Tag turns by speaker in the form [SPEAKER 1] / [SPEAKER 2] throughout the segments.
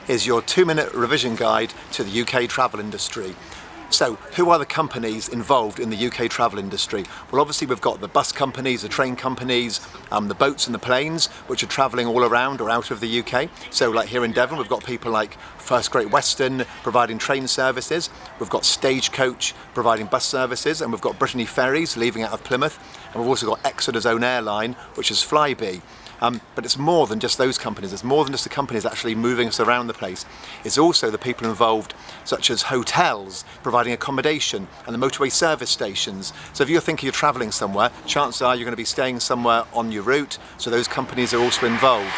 [SPEAKER 1] is your 2-minute revision guide to the UK travel industry. So, who are the companies involved in the UK travel industry? Well, obviously we've got the bus companies, the train companies, the boats and the planes, which are travelling all around or out of the UK. So like here in Devon, we've got people like First Great Western providing train services, we've got Stagecoach providing bus services, and we've got Brittany Ferries leaving out of Plymouth, and we've also got Exeter's own airline, which is Flybe. But it's more than just those companies, it's more than just the companies actually moving us around the place. It's also the people involved, such as hotels providing accommodation and the motorway service stations. So if you're thinking you're travelling somewhere, chances are you're going to be staying somewhere on your route, so those companies are also involved.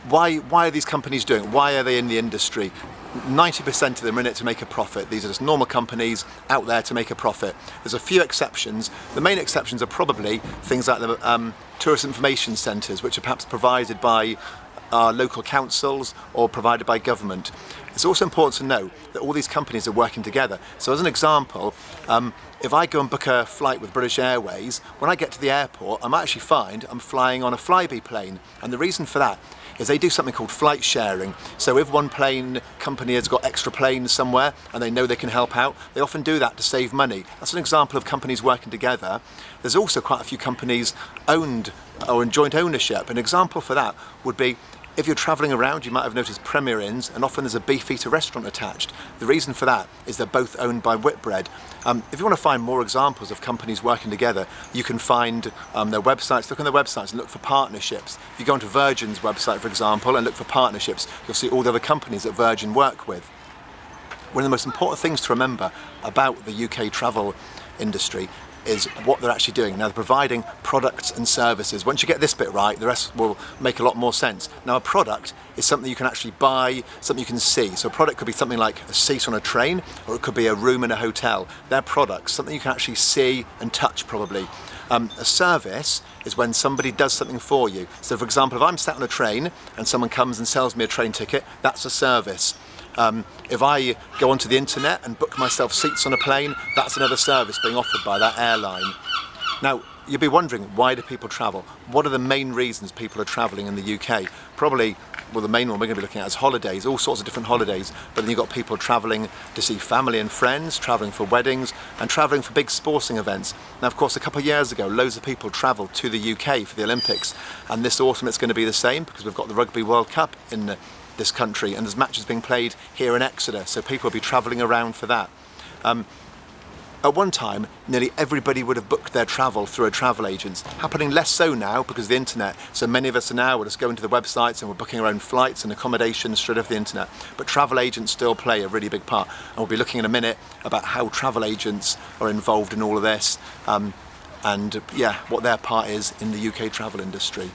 [SPEAKER 1] Why are these companies doing it? Why are they in the industry? 90% of them are in it to make a profit. These are just normal companies out there to make a profit. There's a few exceptions. The main exceptions are probably things like the tourist information centres, which are perhaps provided by our local councils or provided by government. It's also important to know that all these companies are working together. So as an example, if I go and book a flight with British Airways, when I get to the airport, I might actually find I'm flying on a Flybe plane. And the reason for that is they do something called flight sharing. So if one plane company has got extra planes somewhere and they know they can help out, they often do that to save money. That's an example of companies working together. There's also quite a few companies owned or in joint ownership. An example for that would be if you're travelling around, you might have noticed Premier Inns, and often there's a Beefeater restaurant attached. The reason for that is they're both owned by Whitbread. If you want to find more examples of companies working together, you can find their websites. Look on their websites and look for partnerships. If you go onto Virgin's website, for example, and look for partnerships, you'll see all the other companies that Virgin work with. One of the most important things to remember about the UK travel industry is what they're actually doing. Now, they're providing products and services. Once you get this bit right, the rest will make a lot more sense. Now, a product is something you can actually buy, something you can see. So a product could be something like a seat on a train, or it could be a room in a hotel. They're products, something you can actually see and touch probably. A service is when somebody does something for you. So for example, if I'm sat on a train and someone comes and sells me a train ticket, that's a service. If I go onto the internet and book myself seats on a plane, that's another service being offered by that airline. Now, you'll be wondering, why do people travel? What are the main reasons people are travelling in the UK? Probably, well, the main one we're going to be looking at is holidays, all sorts of different holidays, but then you've got people travelling to see family and friends, travelling for weddings, and travelling for big sporting events. Now, of course, a couple of years ago, loads of people travelled to the UK for the Olympics, and this autumn it's going to be the same, because we've got the Rugby World Cup in this country, and there's matches being played here in Exeter, so people will be travelling around for that. At one time, nearly everybody would have booked their travel through a travel agent. Happening less so now because of the internet, so many of us are now, we're just going to the websites and we're booking our own flights and accommodations straight off the internet. But travel agents still play a really big part, and we'll be looking in a minute about how travel agents are involved in all of this, and yeah, what their part is in the UK travel industry.